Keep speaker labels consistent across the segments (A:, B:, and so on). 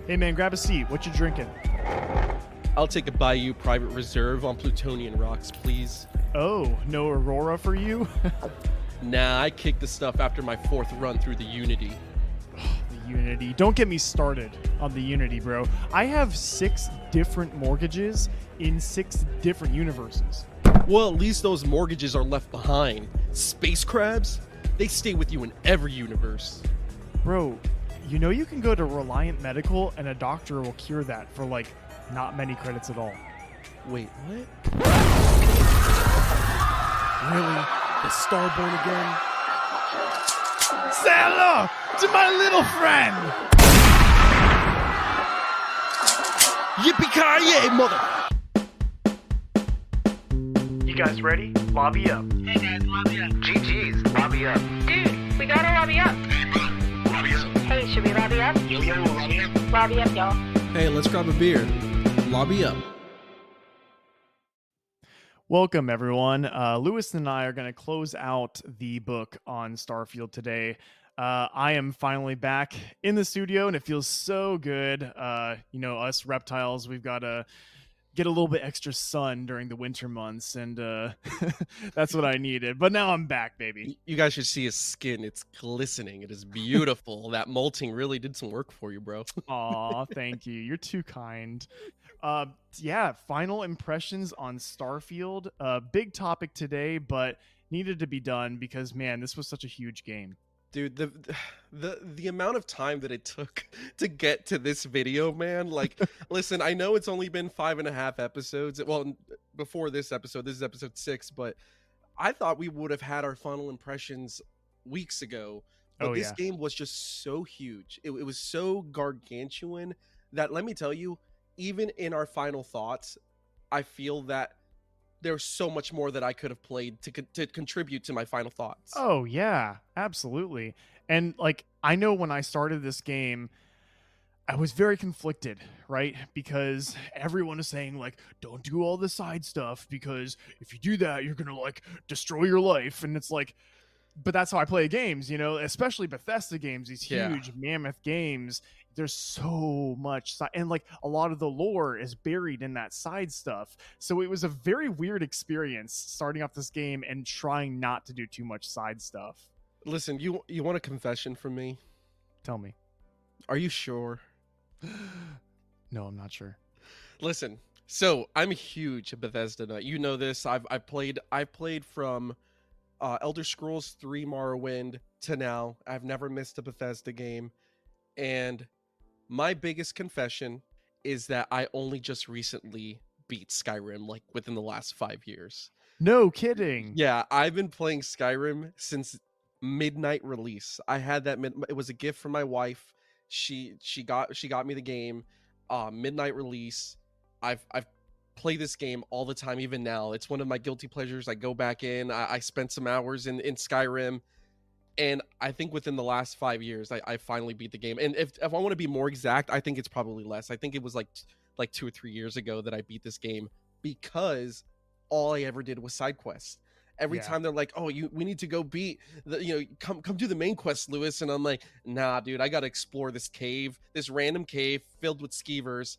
A: Hey man, grab a seat. What you drinking?
B: I'll take a Bayou Private Reserve on Plutonian rocks, please.
A: Oh, no Aurora for you?
B: Nah, I kicked the stuff after my 4th run through the Unity.
A: The Unity. Don't get me started on the Unity, bro. I have 6 different mortgages in 6 different universes.
B: Well, at least those mortgages are left behind. Space crabs? They stay with you in every universe.
A: Bro, you know you can go to Reliant Medical and a doctor will cure that for like not many credits at all.
B: Wait, what?
A: Really?
B: The Starborn again?
A: Say hello to my little friend!
B: Yippee-ki-yay, mother...
A: You guys ready? Lobby up.
C: Hey guys, lobby up.
D: GG's, lobby up.
E: Dude, we gotta lobby up.
D: Lobby up.
E: Hey, should we lobby up?
D: Yo, lobby up.
E: Lobby up, y'all.
F: Hey, let's grab a beer. Lobby up.
A: Welcome, everyone. Lewis and I are going to close out the book on Starfield today. I am finally back in the studio, and it feels so good. Us reptiles, we've got to get a little bit extra sun during the winter months, and that's what I needed. But now I'm back, baby.
B: You guys should see his skin. It's glistening. It is beautiful. That molting really did some work for you, bro.
A: Aw, thank you. You're too kind. Final impressions on Starfield. Big topic today, but needed to be done because, man, this was such a huge game.
B: Dude, the amount of time that it took to get to this video, man. Like, listen, I know it's only been 5.5 episodes. Well, before this is episode 6, but I thought we would have had our final impressions weeks ago. But this game was just so huge. It was so gargantuan that, let me tell you, even in our final thoughts, I feel that there's so much more that I could have played to contribute to my final thoughts.
A: Oh, yeah, absolutely. And, like, I know when I started this game, I was very conflicted, right? Because everyone is saying, like, don't do all the side stuff because if you do that, you're going to, like, destroy your life. And it's like, but that's how I play games, you know, especially Bethesda games, these huge mammoth games. There's so much and like a lot of the lore is buried in that side stuff. So it was a very weird experience starting off this game and trying not to do too much side stuff.
B: Listen, you want a confession from me?
A: Tell me.
B: Are you sure?
A: No, I'm not sure.
B: Listen, so I'm a huge Bethesda nut. You know this. I've played from Elder Scrolls 3 Morrowind to now. I've never missed a Bethesda game. And my biggest confession is that I only just recently beat Skyrim, like within the last 5 years.
A: No kidding.
B: Yeah, I've been playing Skyrim since midnight release. I had that it was a gift from my wife. She got me the game, midnight release. I've play this game all the time, even now. It's one of my guilty pleasures. I go back in. I spent some hours in Skyrim. And I think within the last 5 years, I finally beat the game. And if I want to be more exact, I think it's probably less. I think it was like 2 or 3 years ago that I beat this game because all I ever did was side quests. Every time they're like, "Oh, we need to go beat come do the main quest, Lewis," and I'm like, "Nah, dude, I gotta explore this cave, this random cave filled with skeevers."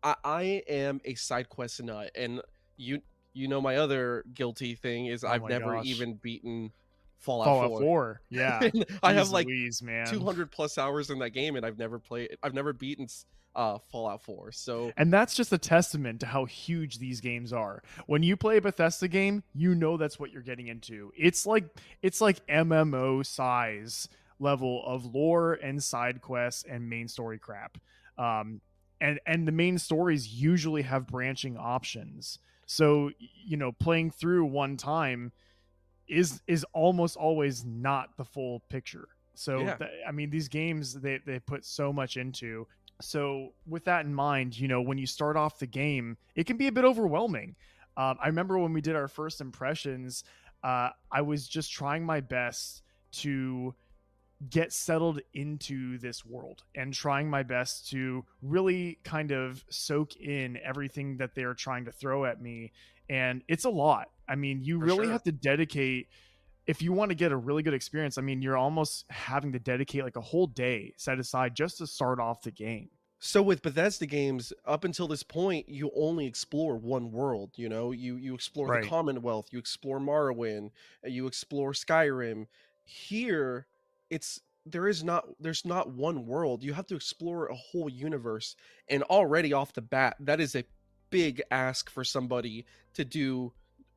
B: I am a side quest nut, and you know my other guilty thing is I've never even beaten Fallout 4.
A: Yeah.
B: I have like
A: Louise, man.
B: 200 plus hours in that game, and I've never beaten Fallout 4. So,
A: and that's just a testament to how huge these games are. When you play a Bethesda game, you know that's what you're getting into. It's like MMO size level of lore and side quests and main story crap. And the main stories usually have branching options. So, playing through one time is almost always not the full picture. So these games they put so much into. So with that in mind, when you start off the game, it can be a bit overwhelming. I remember when we did our first impressions, I was just trying my best to get settled into this world and trying my best to really kind of soak in everything that they're trying to throw at me. And it's a lot. I mean, you really have to dedicate, if you want to get a really good experience. I mean, you're almost having to dedicate like a whole day set aside just to start off the game.
B: So with Bethesda games, up until this point, you only explore one world. You explore the
A: Right.
B: Commonwealth, you explore Morrowind, you explore Skyrim. Here, it's there's not one world. You have to explore a whole universe, and already off the bat, that is a big ask for somebody to do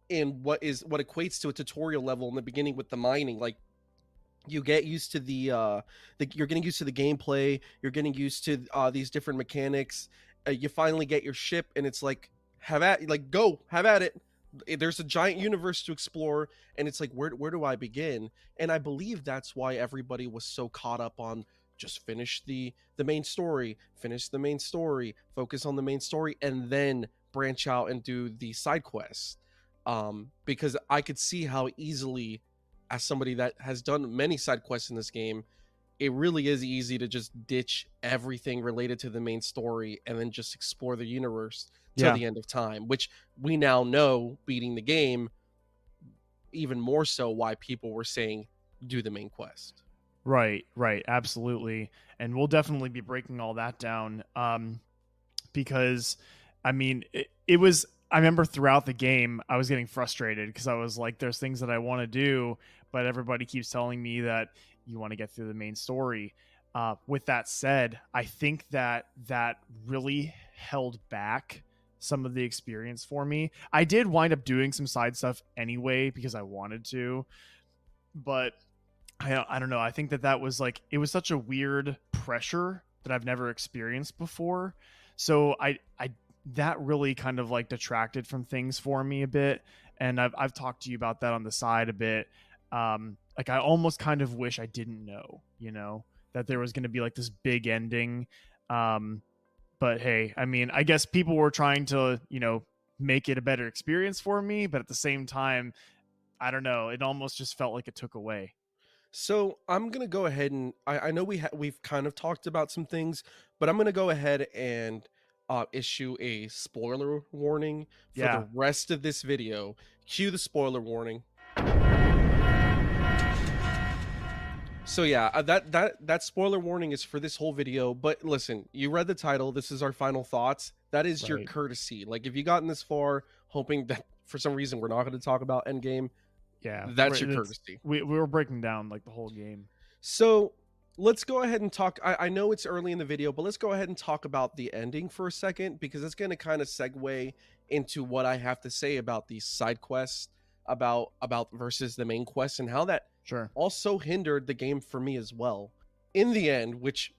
B: in what equates to a tutorial level in the beginning with the mining. Like, you get used to you're getting used to the gameplay, you're getting used to these different mechanics. You finally get your ship, and it's like, have at it. There's a giant universe to explore, and it's like, where do I begin? And I believe that's why everybody was so caught up on just finish the main story, finish the main story, focus on the main story, and then branch out and do the side quests. Because I could see how easily, as somebody that has done many side quests in this game, it really is easy to just ditch everything related to the main story and then just explore the universe till
A: Yeah.
B: the end of time, which we now know, beating the game, even more so why people were saying do the main quest.
A: Right, right, absolutely. And we'll definitely be breaking all that down. Because I mean, it was, I remember throughout the game, I was getting frustrated because I was like, there's things that I want to do, but everybody keeps telling me that you want to get through the main story. With that said, I think that really held back some of the experience for me. I did wind up doing some side stuff anyway because I wanted to, but I don't know. I think that was like, it was such a weird pressure that I've never experienced before. So I that really kind of like detracted from things for me a bit. And I've talked to you about that on the side a bit. Like, I almost kind of wish I didn't know, that there was going to be like this big ending. But hey, I mean, I guess people were trying to, make it a better experience for me. But at the same time, I don't know. It almost just felt like it took away.
B: So I'm gonna go ahead and I know we've kind of talked about some things, but I'm gonna go ahead and issue a spoiler warning for the
A: Yeah.
B: rest of this video. Cue the spoiler warning. So yeah, that spoiler warning is for this whole video. But listen, you read the title. This is our final thoughts. That is your
A: Right.
B: courtesy. Like, if you gotten this far, hoping that for some reason we're not going to talk about Endgame,
A: Yeah.
B: that's your courtesy.
A: We were breaking down like the whole game.
B: So let's go ahead and talk. I know it's early in the video, but let's go ahead and talk about the ending for a second, because it's going to kind of segue into what I have to say about these side quests, about versus the main quest, and how that
A: Sure.
B: also hindered the game for me as well. In the end, which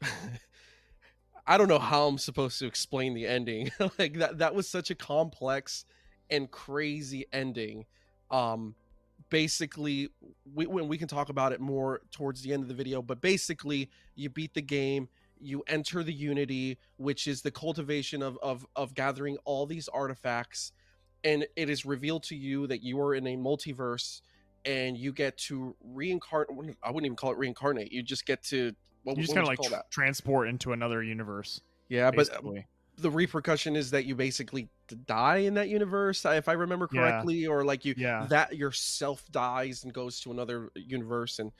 B: I don't know how I'm supposed to explain the ending. Like, that was such a complex and crazy ending. Basically, we can talk about it more towards the end of the video, but basically, you beat the game, you enter the Unity, which is the cultivation of gathering all these artifacts, and it is revealed to you that you are in a multiverse, and you get to reincarnate. I wouldn't even call it reincarnate. You just get to,
A: You just kind of like transport into another universe.
B: Yeah,
A: basically.
B: but the repercussion is that you basically die in that universe, if I remember correctly, or like that yourself dies and goes to another universe. And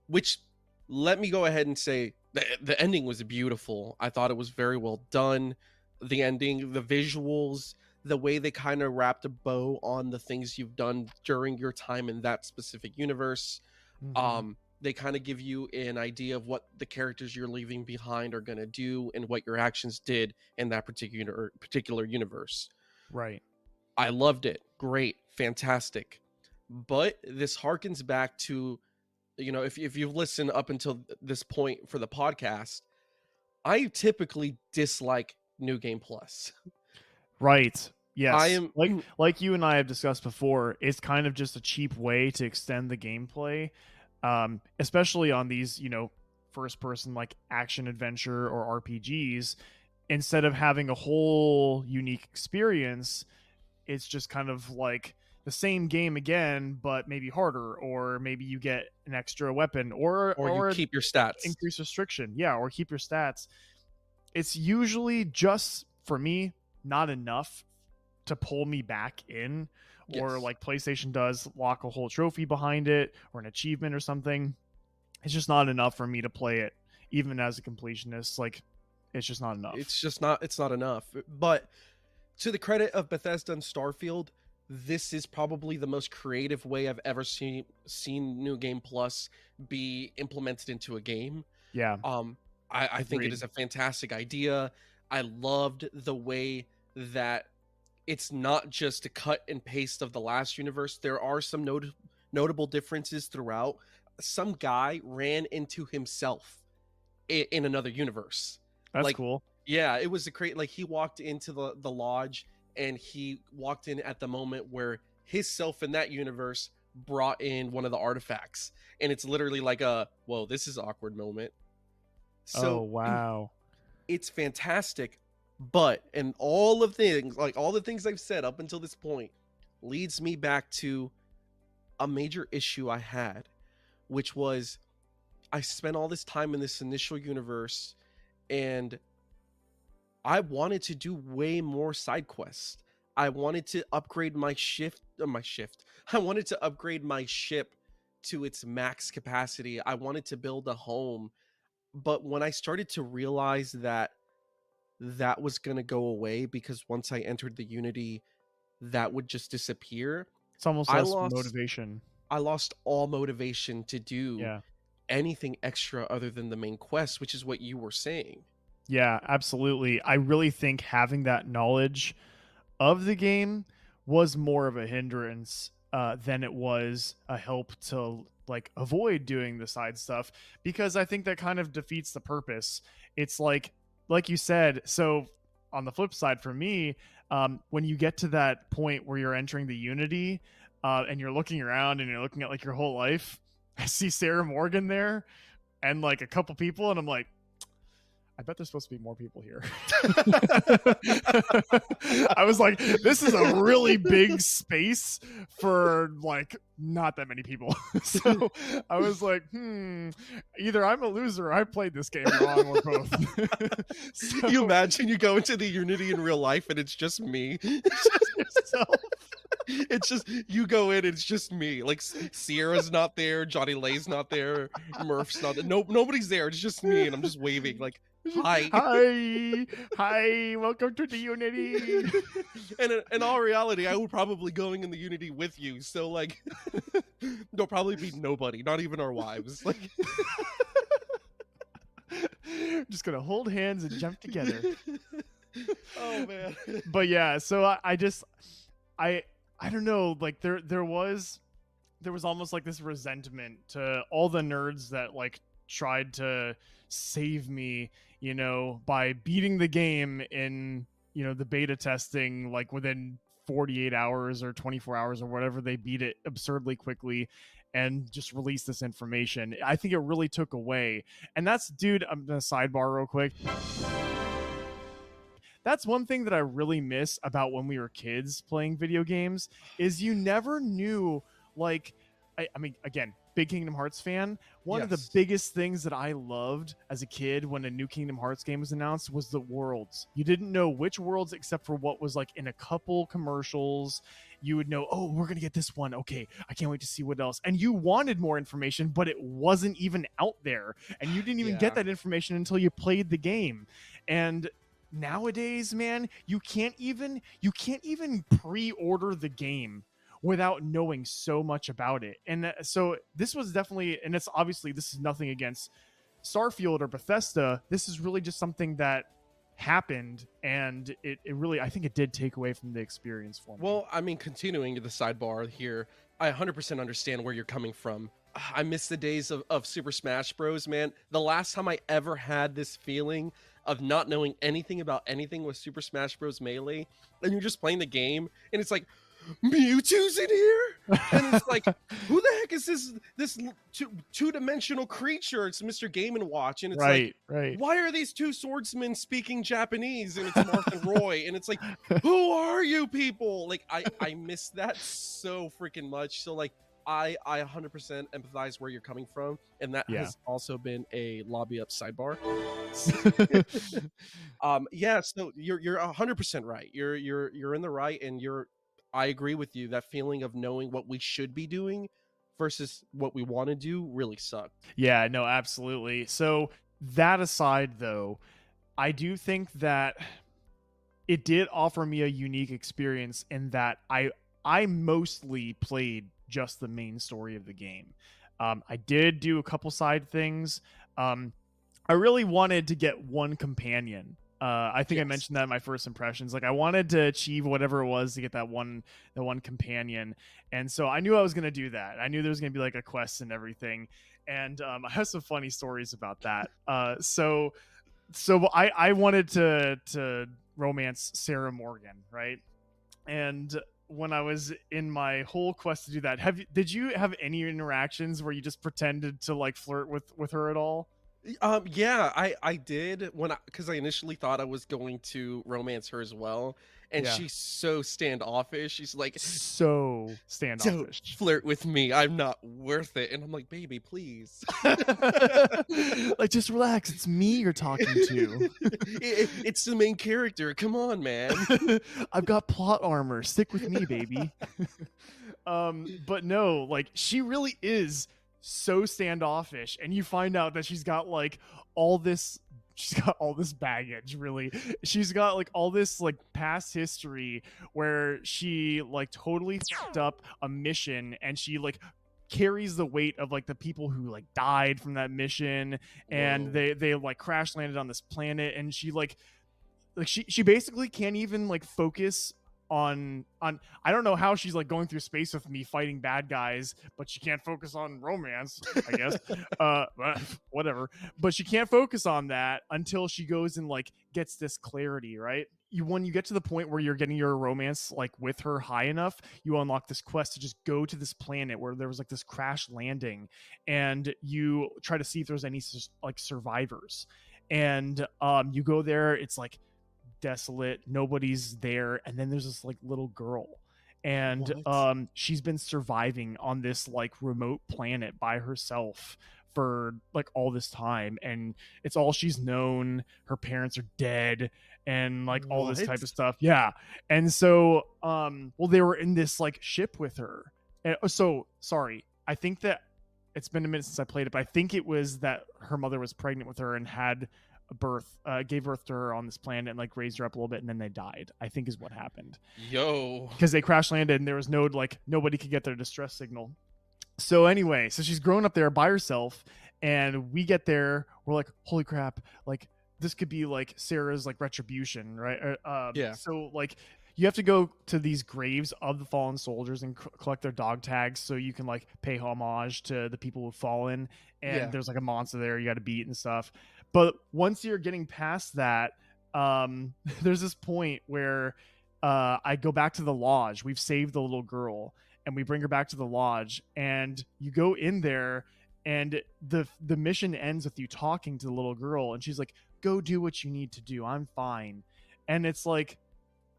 B: which, let me go ahead and say, the ending was beautiful. I thought it was very well done. The ending, the visuals, the way they kind of wrapped a bow on the things you've done during your time in that specific universe.
A: Mm-hmm.
B: They kind of give you an idea of what the characters you're leaving behind are going to do and what your actions did in that particular universe.
A: Right.
B: I loved it. Great. Fantastic. But this harkens back to, if you've listened up until this point for the podcast, I typically dislike New Game Plus.
A: Right. Yes.
B: I am
A: like you and I have discussed before, it's kind of just a cheap way to extend the gameplay. Especially on these, first person like action adventure or RPGs. Instead of having a whole unique experience, it's just kind of like the same game again, but maybe harder, or maybe you get an extra weapon, or
B: you keep your stats,
A: increase restriction, or keep your stats. It's usually just, for me, not enough to pull me back in. Or like PlayStation does, lock a whole trophy behind it or an achievement or something. It's just not enough for me to play it, even as a completionist. Like, It's just not enough.
B: It's not enough. But to the credit of Bethesda and Starfield, this is probably the most creative way I've ever seen New Game Plus be implemented into a game.
A: Yeah.
B: I think it
A: Agreed.
B: is a fantastic idea. I loved the way that it's not just a cut and paste of the last universe. There are some notable differences throughout. Some guy ran into himself in another universe.
A: That's
B: Like,
A: cool.
B: yeah, it was a great, like, he walked into the lodge, and he walked in at the moment where his self in that universe brought in one of the artifacts, and it's literally like a, whoa, this is an awkward moment. So
A: Oh, wow.
B: it's fantastic, but and all of things, like all the things I've said up until this point, leads me back to a major issue I had, which was I spent all this time in this initial universe, and I wanted to do way more side quests. I wanted to upgrade my I wanted to upgrade my ship to its max capacity. I wanted to build a home. But when I started to realize that that was going to go away, because once I entered the Unity, that would just disappear,
A: It's almost
B: I
A: less
B: lost
A: motivation.
B: I lost all motivation to do
A: Yeah.
B: anything extra other than the main quest, which is what you were saying.
A: Yeah, absolutely. I really think having that knowledge of the game was more of a hindrance than it was a help to like avoid doing the side stuff, because I think that kind of defeats the purpose. It's like you said. So on the flip side, for me, when you get to that point where you're entering the Unity and you're looking around and you're looking at like your whole life, I see Sarah Morgan there and like a couple people, and I'm like, I bet there's supposed to be more people here. I was like, this is a really big space for like not that many people. So I was like, either I'm a loser or I played this game wrong, or both. So,
B: You imagine you go into the Unity in real life and it's just me.
A: yourself.
B: It's just, you go in, it's just me. Like, Sierra's not there, Johnny Lay's not there, Murph's not there. Nobody's there. It's just me, and I'm just waving like, hi.
A: Hi, welcome to the Unity.
B: And in all reality, I would probably going in the Unity with you. So like, there'll probably be nobody, not even our wives. Like,
A: just gonna hold hands and jump together.
B: oh man.
A: But yeah, so I don't know, like there was almost like this resentment to all the nerds that like tried to save me, by beating the game in, the beta testing, like within 48 hours or 24 hours or whatever. They beat it absurdly quickly and just released this information. I think it really took away. And that's, dude, I'm gonna sidebar real quick. That's one thing that I really miss about when we were kids playing video games, is you never knew, like, I mean, again, big Kingdom Hearts fan. One of the
B: Yes.
A: biggest things that I loved as a kid when a new Kingdom Hearts game was announced was the worlds. You didn't know which worlds except for what was like in a couple commercials. You would know, oh, we're going to get this one. Okay, I can't wait to see what else. And you wanted more information, but it wasn't even out there. And you didn't even get
B: Yeah.
A: that information until you played the game. And nowadays, man, you can't even pre-order the game without knowing so much about it. And so this was definitely, and it's obviously, this is nothing against Starfield or Bethesda. This is really just something that happened, and it really, I think it did take away from the experience for me.
B: Well, I mean, continuing the sidebar here, I 100% understand where you're coming from. I miss the days of Super Smash Bros, man. The last time I ever had this feeling of not knowing anything about anything was Super Smash Bros Melee, and you're just playing the game, and it's like, Mewtwo's in here, and it's like, who the heck is this two-dimensional creature? It's Mr. Game and Watch, and it's
A: right.
B: why are these two swordsmen speaking Japanese? And it's Mark and Roy, and it's like, who are you people? Like, I miss that so freaking much. So like, I 100% empathize where you're coming from, and that has also been a lobby up sidebar. Yeah, so you're 100% right. You're in the right, and I agree with you. That feeling of knowing what we should be doing versus what we want to do really sucked.
A: Yeah, no, absolutely. So that aside, though, I do think that it did offer me a unique experience in that I mostly played just the main story of the game. I did do a couple side things. I really wanted to get one companion. I think I
B: Yes.
A: mentioned that in my first impressions. Like I wanted to achieve whatever it was to get that one companion, and so I knew I was gonna do that. I knew there was gonna be like a quest and everything, and I have some funny stories about that. So I wanted to romance Sarah Morgan, right? And when I was in my whole quest to do that, did you have any interactions where you just pretended to like flirt with her at all?
B: Yeah, I did when because I initially thought I was going to romance her as well, and
A: Yeah.
B: she's so standoffish. She's like,
A: So
B: "Don't
A: standoffish.
B: flirt with me. I'm not worth it." And I'm like, "Baby, please."
A: Like just relax. It's me you're talking to.
B: It's the main character. Come on, man.
A: I've got plot armor. Stick with me, baby. But no, like she really is so standoffish, and you find out that she's got like all this. She's got all this baggage, really. She's got like all this like past history where she like totally fucked up a mission, and she like carries the weight of like the people who like died from that mission, and
B: Whoa.
A: they like crash landed on this planet, and she she basically can't even like focus on I don't know how she's like going through space with me fighting bad guys, but she can't focus on romance, I guess. But whatever. But she can't focus on that until she goes and like gets this clarity, right? When you get to the point where you're getting your romance like with her high enough, you unlock this quest to just go to this planet where there was like this crash landing, and you try to see if there's any like survivors. And you go there, it's like desolate, nobody's there, and then there's this like little girl, and
B: What?
A: she's been surviving on this like remote planet by herself for like all this time, and it's all she's known. Her parents are dead, and like all this type
B: What?
A: of stuff. Yeah. And so well, they were in this like ship with her, and so sorry, I think that it's been a minute since I played it, but I think it was that her mother was pregnant with her and had gave birth to her on this planet and like raised her up a little bit, and then they died, I think is what happened,
B: Yo.
A: because they crash landed and there was no like nobody could get their distress signal. So anyway, so she's grown up there by herself, and we get there, we're like, holy crap, like this could be like Sarah's like retribution, right?
B: Yeah.
A: So like you have to go to these graves of the fallen soldiers and collect their dog tags so you can like pay homage to the people who've fallen, and
B: Yeah.
A: there's like a monster there you got to beat and stuff. But once you're getting past that, there's this point where I go back to the lodge. We've saved the little girl, and we bring her back to the lodge, and you go in there, and the mission ends with you talking to the little girl, and she's like, go do what you need to do, I'm fine. And it's like,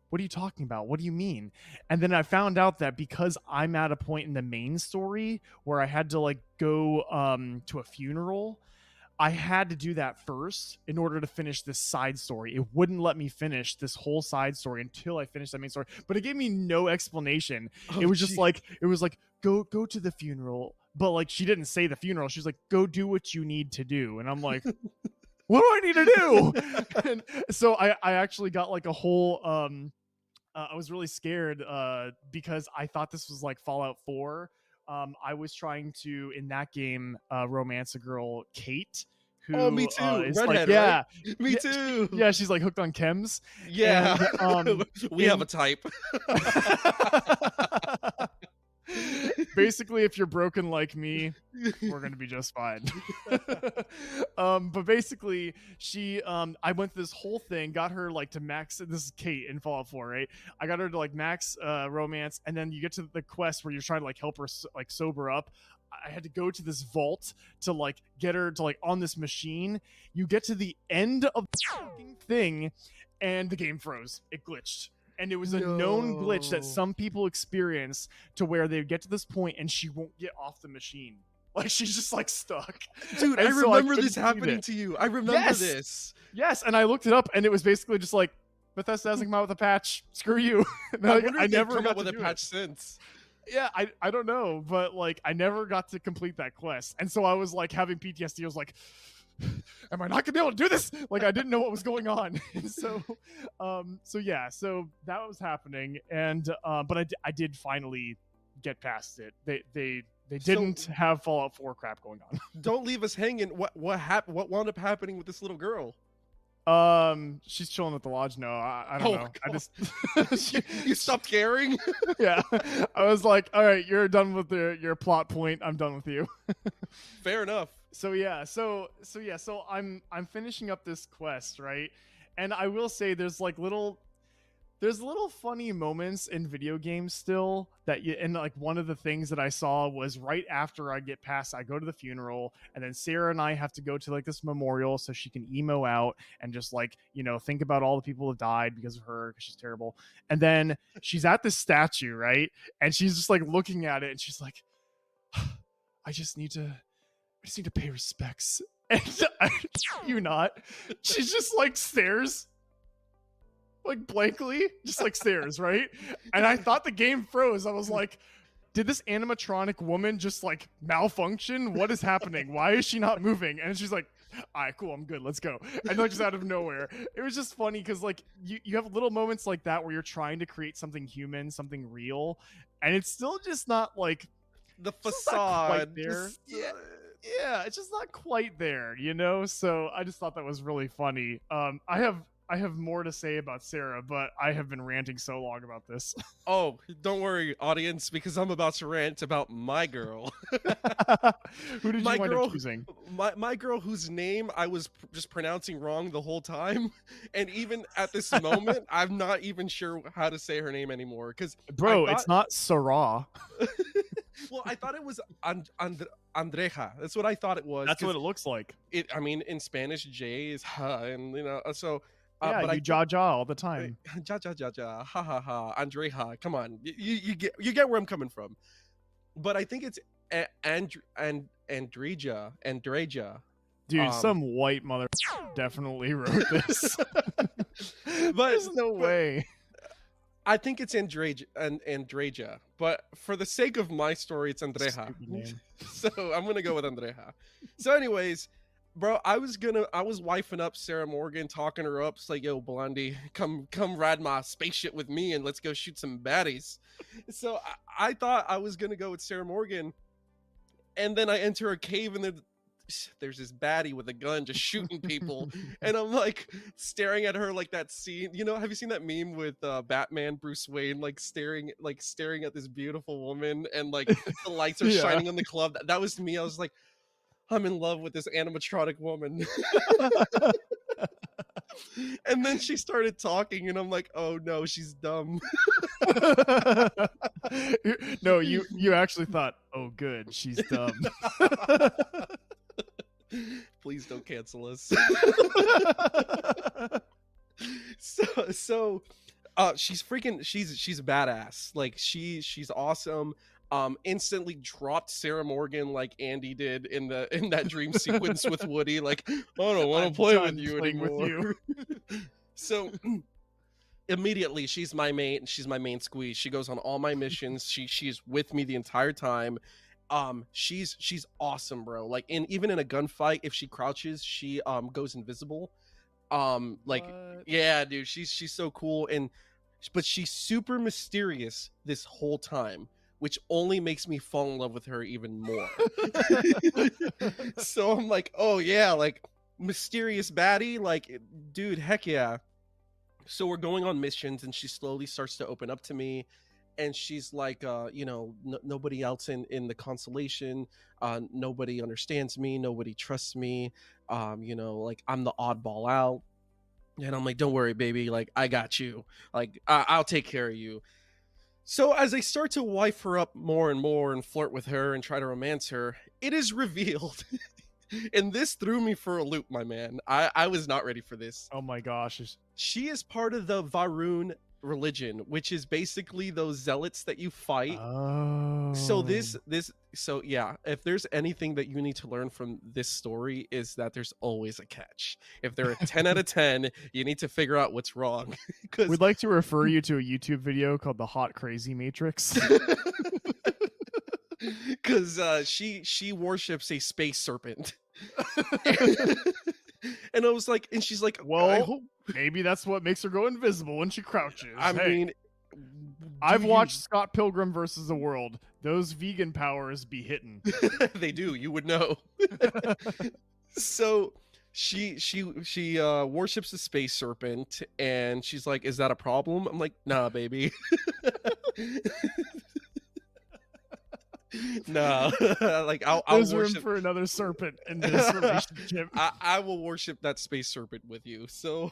A: what are you talking about? What do you mean? And then I found out that because I'm at a point in the main story where I had to like go to a funeral, I had to do that first in order to finish this side story. It wouldn't let me finish this whole side story until I finished that main story. But it gave me no explanation.
B: Oh,
A: It was just
B: gee.
A: like go to the funeral. But like she didn't say the funeral. She's like, go do what you need to do. And I'm like, what do I need to do? And so I actually got like a whole I was really scared because I thought this was like Fallout 4. I was trying to in that game romance a girl, Kate, who
B: Oh, me too.
A: is
B: Redhead,
A: like yeah,
B: right? Me too.
A: yeah, she's like hooked on chems.
B: Yeah.
A: And,
B: We have a type.
A: basically, if you're broken like me, we're gonna be just fine. But basically, she I went through this whole thing, got her like to max. This is Kate in Fallout 4, right? I got her to like max romance, and then you get to the quest where you're trying to like help her like sober up. I had to go to this vault to like get her to like on this machine. You get to the end of the fucking thing, and the game froze. It glitched. And it was a known glitch that
B: No.
A: some people experience to where they get to this point and she won't get off the machine. Like she's just like stuck.
B: Dude,
A: And
B: I
A: so
B: remember
A: couldn't
B: this
A: beat
B: happening
A: it.
B: to you. I remember
A: Yes!
B: this.
A: Yes, and I looked it up and it was basically just like Bethesda hasn't come out with a patch. Screw you. And
B: I
A: like,
B: wonder
A: I
B: if they've
A: never
B: come
A: got
B: up with
A: to
B: a
A: do it.
B: patch since.
A: Yeah, I don't know, but like I never got to complete that quest. And so I was like having PTSD. I was like, am I not gonna be able to do this? Like I didn't know what was going on. And so that was happening, and but I did finally get past it. They didn't have Fallout 4 crap going on.
B: Don't leave us hanging. What wound up happening with this little girl?
A: She's chilling at the lodge now. I don't know. I just
B: You stopped caring.
A: yeah. I was like, all right, you're done with your plot point. I'm done with you.
B: Fair enough.
A: So I'm finishing up this quest, right? And I will say there's little funny moments in video games still and like one of the things that I saw was right after I get past, I go to the funeral, and then Sarah and I have to go to like this memorial so she can emo out and just like, think about all the people who died because of her, because she's terrible. And then she's at this statue, right? And she's just like looking at it, and she's like, I just need to pay respects. And she just like stares like blankly, just like stares, right? And I thought the game froze. I was like, did this animatronic woman just like malfunction? What is happening? Why is she not moving? And she's like, all right, cool, I'm good, let's go. And like just out of nowhere, it was just funny because like you have little moments like that where you're trying to create something human, something real, and it's still just not like
B: the
A: it's not quite
B: facade.
A: there. Yeah, it's just not quite there, So I just thought that was really funny. I have more to say about Sarah, but I have been ranting so long about this.
B: Oh, don't worry, audience, because I'm about to rant about my girl.
A: Who did you wind up choosing?
B: My girl, whose name I was just pronouncing wrong the whole time, and even at this moment, I'm not even sure how to say her name anymore. Because
A: it's not Sarah.
B: Well, I thought it was Andreja. That's what I thought it was.
A: That's what it looks like.
B: I mean, in Spanish, J is ha, and so.
A: Yeah,
B: but
A: ja all the time.
B: Ja, ha ha ha, Andreja. Come on, you get where I'm coming from. But I think it's Andreja.
A: Dude, some white mother definitely wrote this.
B: But
A: there's no way.
B: I think it's Andreja, but for the sake of my story, it's Andreja. So I'm gonna go with Andreja. So, anyways, bro, I was wifing up Sarah Morgan, talking her up. It's like, yo, Blondie, come ride my spaceship with me and let's go shoot some baddies. So I thought I was gonna go with Sarah Morgan, and then I enter a cave and there's this baddie with a gun just shooting people, and I'm like staring at her like that scene. Have you seen that meme with Batman, Bruce Wayne, like staring at this beautiful woman, and like the lights are shining on the club? That was me. I was like, I'm in love with this animatronic woman. And then she started talking, and I'm like, oh no, she's dumb.
A: No, you actually thought, oh good, she's dumb.
B: Please don't cancel us. So she's a badass. Like she's awesome. Instantly dropped Sarah Morgan like Andy did in that dream sequence with Woody. Like, I don't want to play with you anymore. So immediately she's my main squeeze. She goes on all my missions. She's with me the entire time. She's awesome, bro. Like even in a gunfight, if she crouches, she goes invisible. Yeah, dude, she's so cool, but she's super mysterious this whole time, which only makes me fall in love with her even more. So I'm like, oh yeah, like mysterious baddie, like dude, heck yeah. So we're going on missions, and she slowly starts to open up to me. And she's like, nobody else in the constellation, nobody understands me, nobody trusts me, like I'm the oddball out. And I'm like, don't worry, baby, like I got you, like I'll take care of you. So as I start to wife her up more and more and flirt with her and try to romance her, it is revealed. And this threw me for a loop, my man. I was not ready for this.
A: Oh my gosh.
B: She is part of the Varun religion, which is basically those zealots that you fight.
A: Oh.
B: So yeah, if there's anything that you need to learn from this story, is that there's always a catch. If they're a 10 out of 10, you need to figure out what's wrong.
A: We'd like to refer you to a YouTube video called The Hot Crazy Matrix.
B: Because she worships a space serpent. And I was like, and she's like, I
A: Well,
B: hope.
A: maybe that's what makes her go invisible when she crouches.
B: I
A: Hey,
B: mean,
A: I've
B: do
A: watched Scott Pilgrim versus the World. Those vegan powers be hitting.
B: they do. You would know. So she worships the space serpent, and she's like, "Is that a problem?" I'm like, "Nah, baby." No, like I'll
A: There's room
B: worship.
A: for another serpent in this relationship.
B: I will worship that space serpent with you. So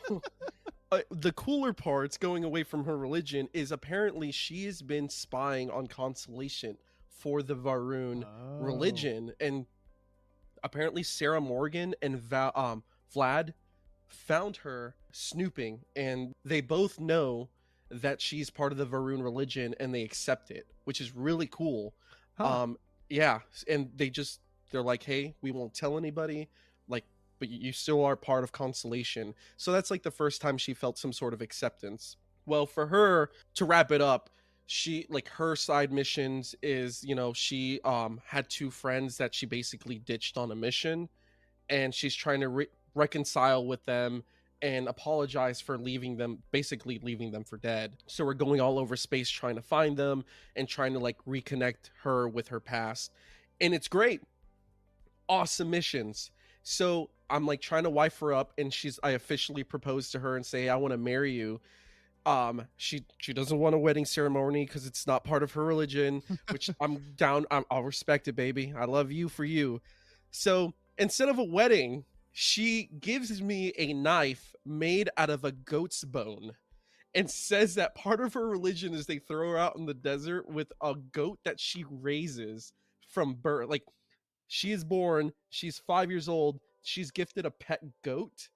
B: the cooler parts, going away from her religion, is apparently she has been spying on Constellation for the Varun religion, and apparently Sarah Morgan and Vlad found her snooping, and they both know that she's part of the Varun religion, and they accept it, which is really cool.
A: Huh.
B: Yeah, and they're like, hey, we won't tell anybody, like, but you still are part of Constellation. So that's like the first time she felt some sort of acceptance. Well, for her, to wrap it up, she, like, her side missions is, she had two friends that she basically ditched on a mission, and she's trying to reconcile with them and apologize for basically leaving them for dead. So we're going all over space trying to find them and trying to, like, reconnect her with her past. And it's great. Awesome missions. So I'm, like, trying to wife her up, and I officially propose to her and say, I want to marry you. She doesn't want a wedding ceremony because it's not part of her religion, which I'm down. I'll respect it, baby. I love you for you. So instead of a wedding, she gives me a knife made out of a goat's bone and says that part of her religion is they throw her out in the desert with a goat that she raises from birth. Like, she is born, she's 5 years old, she's gifted a pet goat,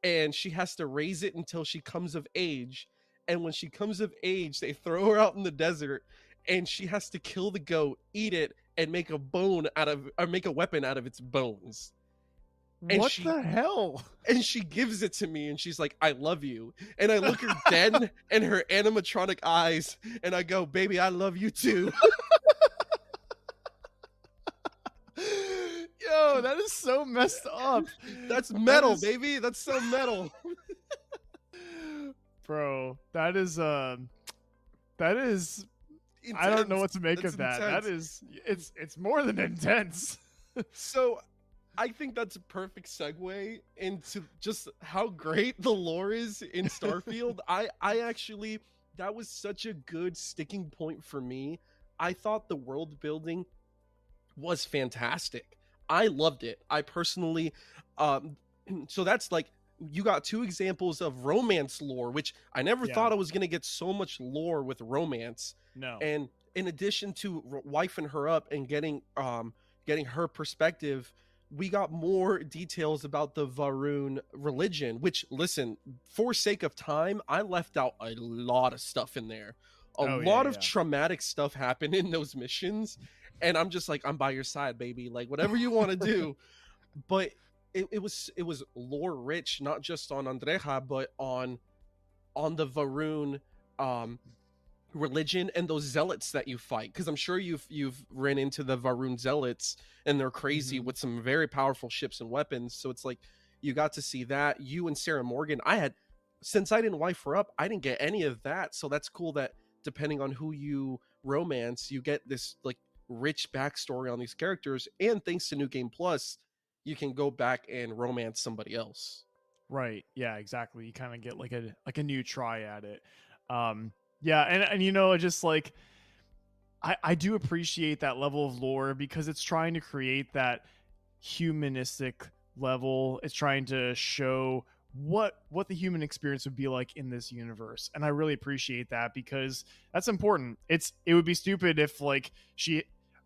B: and she has to raise it until she comes of age. And when she comes of age, they throw her out in the desert, and she has to kill the goat, eat it, and make a weapon out of its bones. And
A: What the hell?
B: And she gives it to me, and she's like, I love you. And I look her dead in her animatronic eyes, and I go, baby, I love you too.
A: Yo, that is so messed up.
B: That's metal, baby. That's so metal.
A: Bro, that is I don't know what to make
B: That's
A: of that.
B: intense.
A: That is it's more than intense.
B: So I think that's a perfect segue into just how great the lore is in Starfield. I actually, that was such a good sticking point for me. I thought the world building was fantastic. I loved it. I personally, so that's like, you got two examples of romance lore, which I never thought I was going to get so much lore with romance.
A: No.
B: And in addition to wifing her up and getting her perspective, we got more details about the Varun religion, which, listen, for sake of time, I left out a lot of stuff in there. A lot of traumatic stuff happened in those missions. And I'm just like, I'm by your side, baby. Like, whatever you want to do. But it was lore rich, not just on Andreja, but on the Varun religion and those zealots that you fight. Because I'm sure you've ran into the Varun zealots, and they're crazy with some very powerful ships and weapons. So it's like, you got to see that. You and Sarah Morgan, since I didn't wife her up, I didn't get any of that. So that's cool that depending on who you romance, you get this, like, rich backstory on these characters. And thanks to New Game Plus, you can go back and romance somebody else.
A: Right. Yeah, exactly. You kind of get like a new try at it. Yeah, and just like I do appreciate that level of lore because it's trying to create that humanistic level. It's trying to show what the human experience would be like in this universe. And I really appreciate that because that's important. It would be stupid if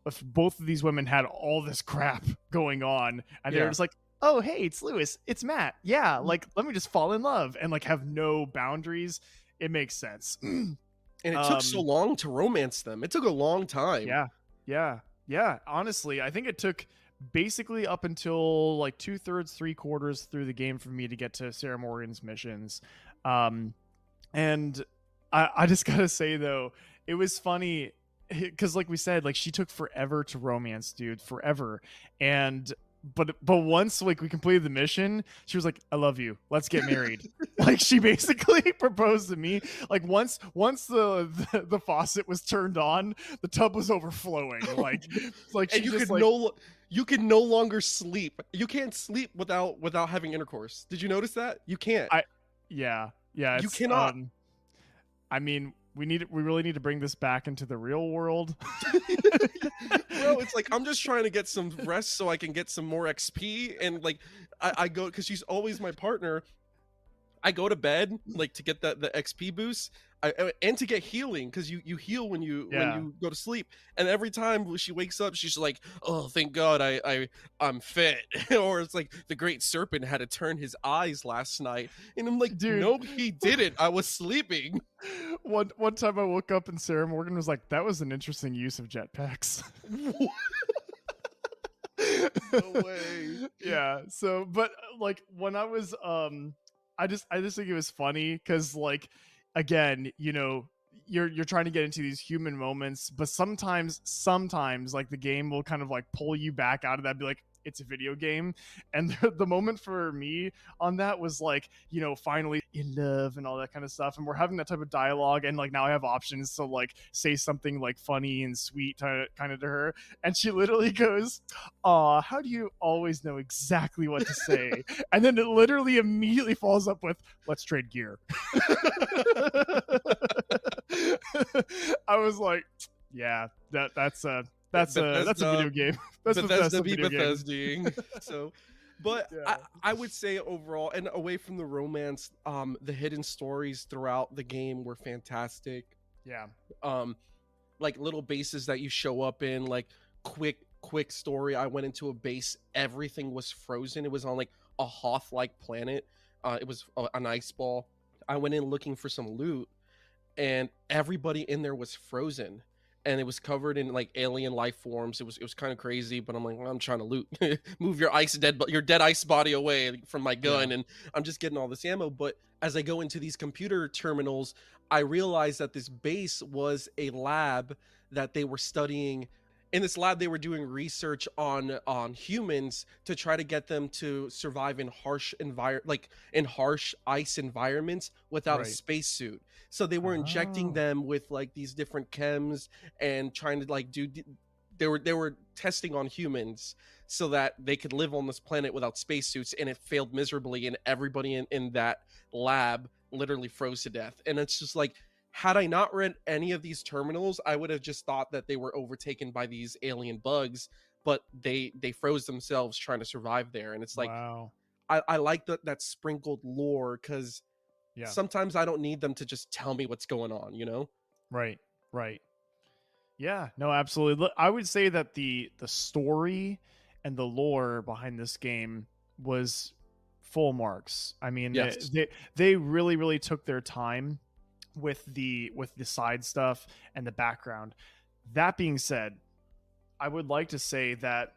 A: if both of these women had all this crap going on and they're just like, oh, hey, it's Lewis, it's Matt. Yeah, like, let me just fall in love and, like, have no boundaries. It makes sense.
B: And it took so long to romance them. It took a long time.
A: Yeah. Honestly, I think it took basically up until like 2/3, 3/4 through the game for me to get to Sarah Morgan's missions. And I just gotta say, though, it was funny because, like we said, like, she took forever to romance, dude, forever. And but once like we completed the mission, she was like, "I love you. Let's get married." Like she basically proposed to me. Like once the faucet was turned on, the tub was overflowing. Like it's like she
B: And you
A: just
B: could you can no longer sleep. You can't sleep without having intercourse. Did you notice that? You can't.
A: Yeah,
B: You
A: it's
B: cannot.
A: I mean, we really need to bring this back into the real world.
B: Bro, it's like I'm just trying to get some rest so I can get some more XP, and like I go because she's always my partner. I go to bed like to get the XP boost, and to get healing because you heal when you go to sleep. And every time she wakes up, she's like, "Oh, thank God, I'm fit." Or it's like the great serpent had to turn his eyes last night, and I'm like,
A: Dude.
B: "No, he didn't. I was sleeping."
A: One time I woke up and Sarah Morgan was like, "That was an interesting use of jetpacks."
B: No way.
A: Yeah. So, but like when I was I just think it was funny because like again, you're trying to get into these human moments, but sometimes like the game will kind of like pull you back out of that and be like, it's a video game. And the moment for me on that was like, finally in love and all that kind of stuff, and we're having that type of dialogue, and like now I have options to like say something like funny and sweet kind of to her, and she literally goes, "Aw, how do you always know exactly what to say?" And then it literally immediately follows up with, "Let's trade gear." I was like, yeah, that's a video game. That's
B: Bethesda be
A: video game.
B: Bethesdaing. So, but
A: Yeah.
B: I would say overall, and away from the romance, the hidden stories throughout the game were fantastic.
A: Yeah.
B: Like little bases that you show up in, like quick story. I went into a base, everything was frozen. It was on like a Hoth-like planet. It was an ice ball. I went in looking for some loot, and everybody in there was frozen, and it was covered in like alien life forms. It was kind of crazy, but I'm like, well, I'm trying to loot. Move your dead ice body away from my gun.
A: Yeah.
B: And I'm just getting all this ammo. But as I go into these computer terminals, I realized that this base was a lab that they were studying. In this lab, they were doing research on humans to try to get them to survive in harsh ice environments without a
A: Right.
B: spacesuit. So they were injecting
A: Oh.
B: them with like these different chems and trying to like they were testing on humans so that they could live on this planet without spacesuits, and it failed miserably, and everybody in that lab literally froze to death. And it's just like, had I not read any of these terminals, I would have just thought that they were overtaken by these alien bugs, but they froze themselves trying to survive there. And it's like,
A: Wow.
B: I like that sprinkled lore, because
A: Yeah.
B: sometimes I don't need them to just tell me what's going on, you know?
A: Right. Yeah, no, absolutely. Look, I would say that the story and the lore behind this game was full marks. I mean,
B: Yes.
A: they really took their time with the side stuff and the background. That being said, I would like to say that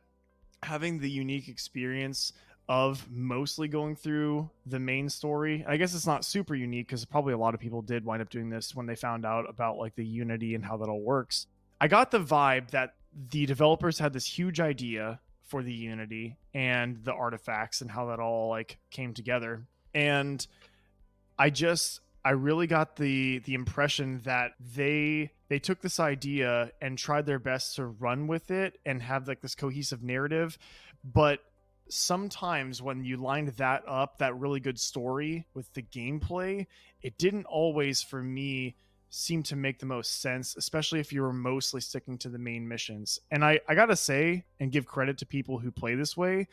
A: having the unique experience of mostly going through the main story, I guess it's not super unique because probably a lot of people did wind up doing this when they found out about like the Unity and how that all works. I got the vibe that the developers had this huge idea for the Unity and the artifacts and how that all like came together. And I really got the impression that they took this idea and tried their best to run with it and have like this cohesive narrative. But sometimes when you lined that up, that really good story with the gameplay, it didn't always, for me, seem to make the most sense, especially if you were mostly sticking to the main missions. And I gotta say and give credit to people who play this way.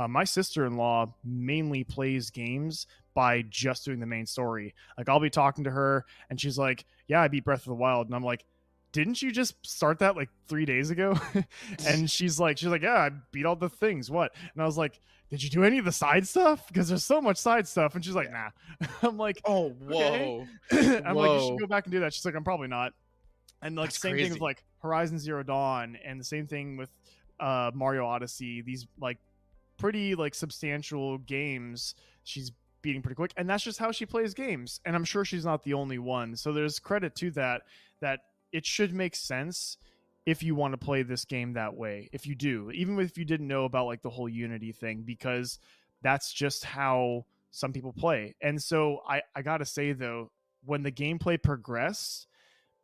A: My sister-in-law mainly plays games by just doing the main story. Like I'll be talking to her and she's like, "Yeah, I beat Breath of the Wild," and I'm like, "Didn't you just start that like 3 days ago?" And she's like, "Yeah, I beat all the things. What?" And I was like, "Did you do any of the side stuff? Because there's so much side stuff." And she's like, "Nah." I'm like,
B: Oh,
A: "Okay."
B: whoa.
A: I'm like, "You should go back and do that." She's like, "I'm probably not." And like
B: That's
A: same thing
B: crazy.
A: with like Horizon Zero Dawn, and the same thing with Mario Odyssey. These like pretty like substantial games she's beating pretty quick, and that's just how she plays games. And I'm sure she's not the only one. So there's credit to that it should make sense if you want to play this game that way. If you do, even if you didn't know about like the whole Unity thing, because that's just how some people play. And so I gotta say though, when the gameplay progressed,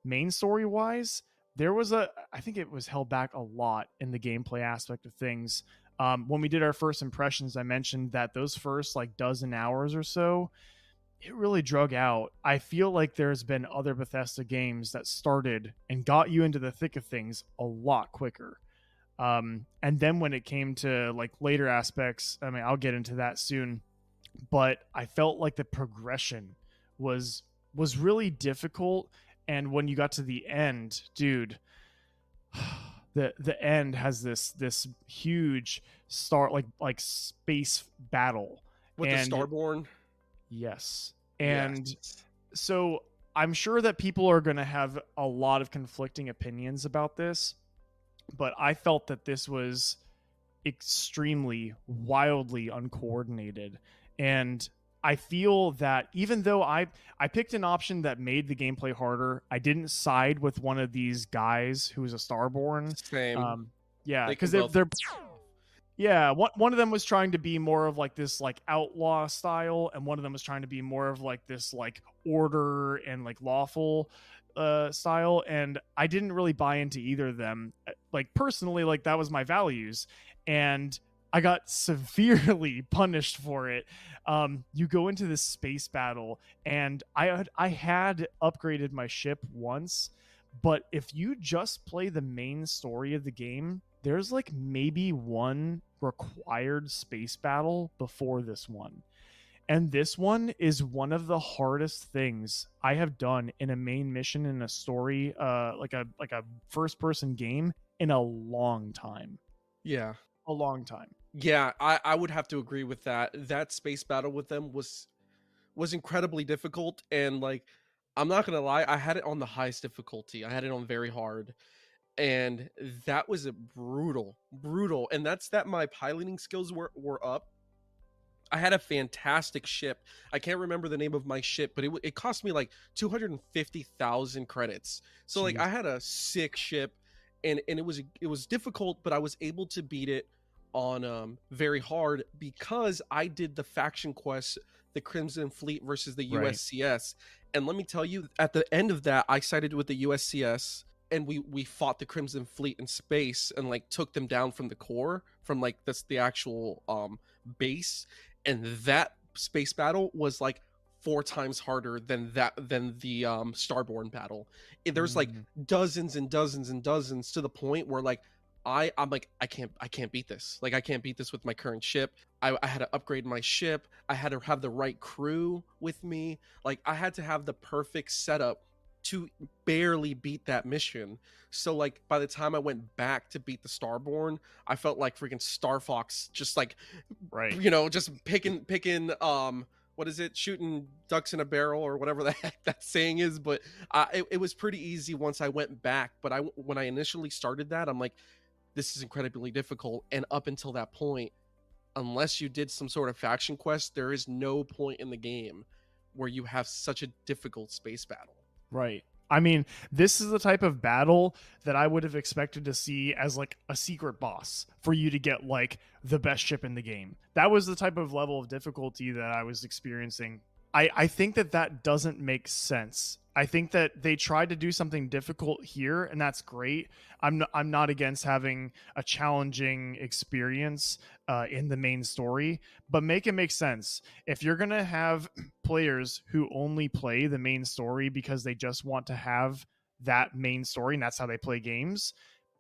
A: main story wise, there was I think it was held back a lot in the gameplay aspect of things. When we did our first impressions, I mentioned that those first like dozen hours or so, it really drug out. I feel like there's been other Bethesda games that started and got you into the thick of things a lot quicker. And then when it came to like later aspects, I mean, I'll get into that soon, but I felt like the progression was really difficult. And when you got to the end, dude, the end has this huge space battle
B: with
A: and
B: the Starborn.
A: yes. And
B: Yes.
A: so I'm sure that people are going to have a lot of conflicting opinions about this, but I felt that this was extremely wildly uncoordinated. And I feel that even though I picked an option that made the gameplay harder, I didn't side with one of these guys who was a Starborn.
B: Same.
A: Yeah,
B: They can
A: because
B: both-
A: they're yeah, one of them was trying to be more of like this like outlaw style, and one of them was trying to be more of like this like order and like lawful style. And I didn't really buy into either of them. Like personally, like that was my values, and I got severely punished for it. You go into this space battle, and I had upgraded my ship once, but if you just play the main story of the game, there's like maybe one required space battle before this one. And this one is one of the hardest things I have done in a main mission in a story, like a first person game in a long time.
B: Yeah.
A: A long time.
B: Yeah, I would have to agree with that. That space battle with them was incredibly difficult, and like I'm not gonna lie, I had it on the highest difficulty. I had it on very hard, and that was a brutal. And that's that my piloting skills were up. I had a fantastic ship. I can't remember the name of my ship, but it cost me like 250,000 credits. So like
A: Jeez.
B: I had a sick ship, and it was difficult, but I was able to beat it on very hard because I did the faction quest, the Crimson Fleet versus the
A: Right.
B: USCS. And let me tell you, at the end of that, I sided with the USCS, and we fought the Crimson Fleet in space and like took them down from the core, from like the actual base. And that space battle was like 4 times harder than the Starborn battle. There's like dozens and dozens and dozens, to the point where like I'm like I can't beat this. Like I can't beat this with my current ship. I had to upgrade my ship. I had to have the right crew with me. Like I had to have the perfect setup to barely beat that mission. So like by the time I went back to beat the Starborn, I felt like freaking Star Fox, just like,
A: Right.
B: you know, just picking what is it, shooting ducks in a barrel or whatever the heck that saying is. But it was pretty easy once I went back. But when I initially started that, I'm like, this is incredibly difficult. And up until that point, unless you did some sort of faction quest, there is no point in the game where you have such a difficult space battle.
A: Right. I mean, this is the type of battle that I would have expected to see as like a secret boss for you to get like the best ship in the game. That was the type of level of difficulty that I was experiencing. I think that doesn't make sense. I think that they tried to do something difficult here, and that's great. I'm not against having a challenging experience in the main story, but make it make sense. If you're gonna have players who only play the main story because they just want to have that main story and that's how they play games,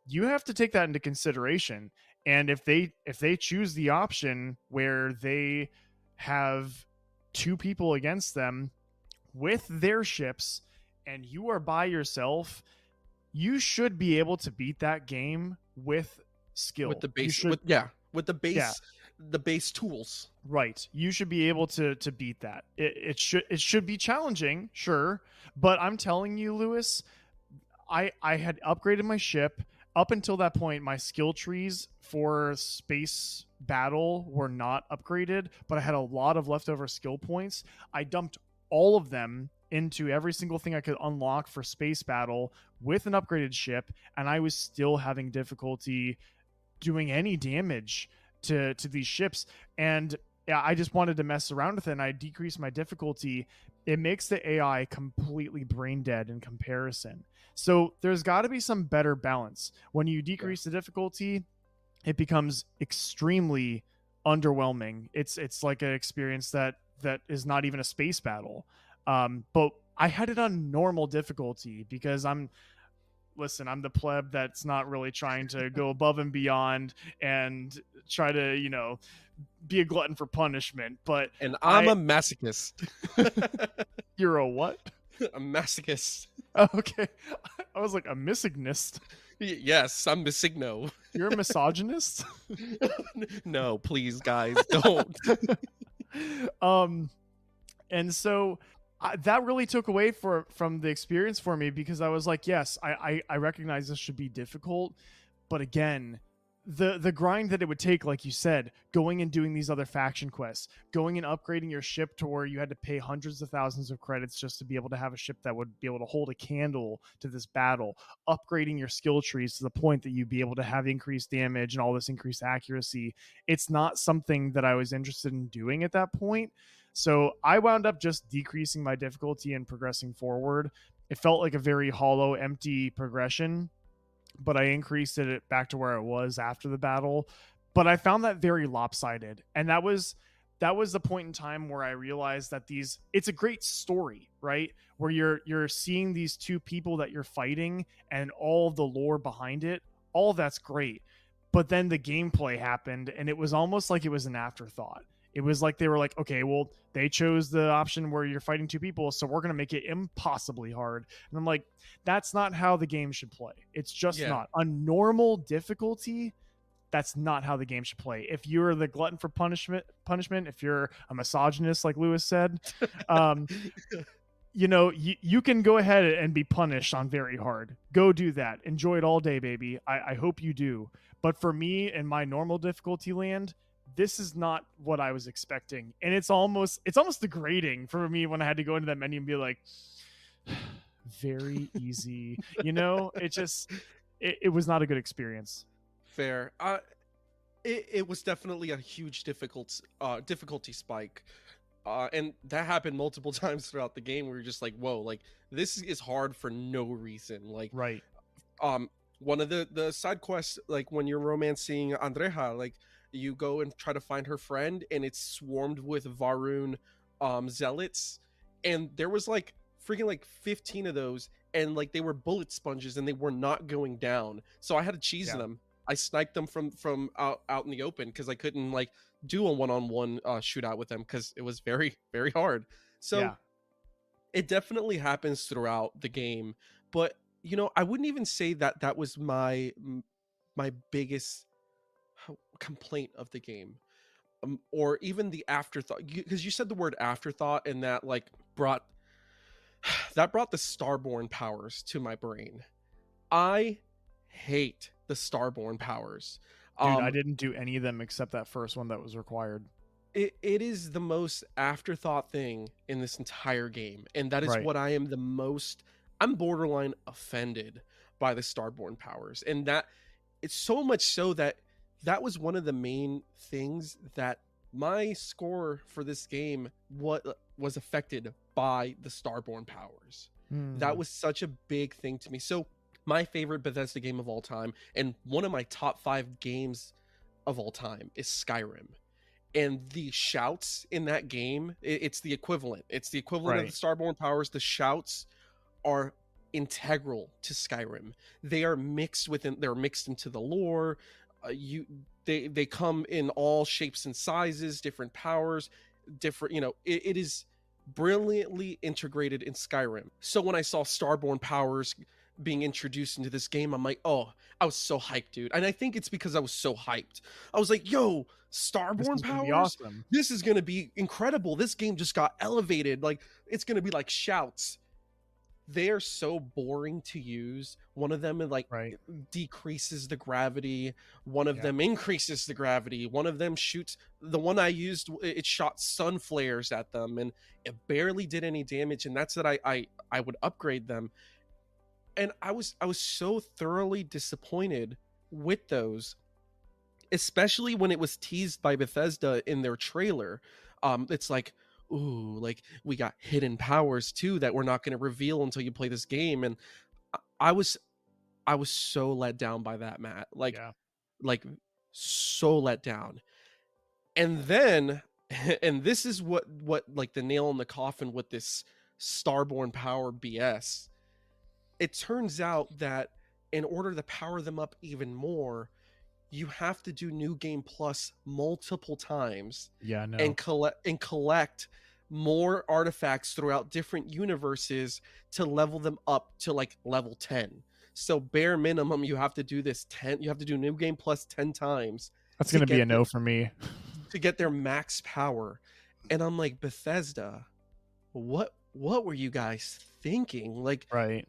A: you have to take that into consideration. And if they choose the option where they have 2 people against them with their ships and you are by yourself, you should be able to beat that game with skill.
B: With the base,
A: You should,
B: with the base tools.
A: right. You should be able to beat that. It should be challenging, sure, but I'm telling you, Lewis, I had upgraded my ship. Up until that point, my skill trees for space battle were not upgraded, but I had a lot of leftover skill points. I dumped all of them into every single thing I could unlock for space battle with an upgraded ship, and I was still having difficulty doing any damage to these ships. And yeah, I just wanted to mess around with it, and I decreased my difficulty. It makes the AI completely brain dead in comparison. So there's got to be some better balance. When you decrease the difficulty, it becomes extremely underwhelming. It's like an experience that is not even a space battle. But I had it on normal difficulty because I'm the pleb that's not really trying to go above and beyond and try to, be a glutton for punishment. But
B: And I'm a masochist.
A: you're a what?
B: A masochist.
A: Oh, okay. I was like a misogynist.
B: Yes, I'm misigno.
A: You're a misogynist?
B: No, please, guys, don't.
A: And so that really took away from the experience for me, because I was like, yes, I recognize this should be difficult, but again, the grind that it would take, like you said, going and doing these other faction quests, going and upgrading your ship to where you had to pay hundreds of thousands of credits just to be able to have a ship that would be able to hold a candle to this battle, upgrading your skill trees to the point that you'd be able to have increased damage and all this increased accuracy. It's not something that I was interested in doing at that point. So I wound up just decreasing my difficulty and progressing forward. It felt like a very hollow, empty progression, but I increased it back to where it was after the battle. But I found that very lopsided. And that was the point in time where I realized that it's a great story, right? Where you're seeing these two people that you're fighting and all the lore behind it. All that's great. But then the gameplay happened, and it was almost like it was an afterthought. It was like they were like, okay, well, they chose the option where you're fighting two people, so we're going to make it impossibly hard. And I'm like, that's not how the game should play. It's just not. A normal difficulty, that's not how the game should play. If you're the glutton for punishment, if you're a misogynist, like Lewis said, you can go ahead and be punished on very hard. Go do that. Enjoy it all day, baby. I hope you do. But for me, in my normal difficulty land, this is not what I was expecting. And it's almost degrading for me when I had to go into that menu and be like, very easy. It was not a good experience.
B: Fair. It was definitely a huge difficulty spike. And that happened multiple times throughout the game where you're just like, whoa, like this is hard for no reason. Like,
A: right.
B: One of the side quests, like when you're romancing Andreja, like you go and try to find her friend, and it's swarmed with Varun zealots, and there was like freaking like 15 of those, and like they were bullet sponges and they were not going down, so I had to cheese them. I sniped them from out in the open because I couldn't like do a one-on-one shootout with them because it was very, very hard. So it definitely happens throughout the game, but I wouldn't even say that was my biggest complaint of the game, or even the afterthought, because you said the word afterthought, and that like brought the Starborn powers to my brain. I hate the Starborn powers.
A: Dude, I didn't do any of them except that first one that was required.
B: It is the most afterthought thing in this entire game, and that is what I am the most. I'm borderline offended by the Starborn powers, and that it's so much so that was one of the main things that my score for this game was affected by the Starborn powers. That was such a big thing to me. So my favorite Bethesda game of all time, and one of my top 5 games of all time, is Skyrim. And the shouts in that game, it's the equivalent. It's the equivalent of the Starborn powers. The shouts are integral to Skyrim. They are mixed into the lore. They come in all shapes and sizes, different powers, different, it is brilliantly integrated in Skyrim. So when I saw Starborn powers being introduced into this game, I'm like, oh, I was so hyped, dude. And I think it's because I was so hyped. I was like, yo, Starborn powers,
A: awesome.
B: This is gonna be incredible. This game just got elevated. Like, it's gonna be like shouts. they are so boring to use. One of them like
A: Right.
B: decreases the gravity, one of
A: Yeah.
B: them increases the gravity, one of them shoots, the one I used, it shot sun flares at them and it barely did any damage, and that's that I would upgrade them. And I was so thoroughly disappointed with those, especially when it was teased by Bethesda in their trailer. It's like, ooh, like we got hidden powers too that we're not going to reveal until you play this game. And I was I was so let down by that, Matt.
A: Yeah.
B: Like so let down. And then and this is what like the nail in the coffin with this Starborn power BS. It turns out that in order to power them up even more, you have to do New Game Plus multiple times
A: Yeah. No.
B: and collect more artifacts throughout different universes to level them up to like level 10. So bare minimum you have to do this 10, you have to do New Game Plus 10 times
A: That's
B: to
A: gonna be a
B: get
A: no for me.
B: to get their max power. And I'm like, Bethesda, what were you guys thinking? Like,
A: Right.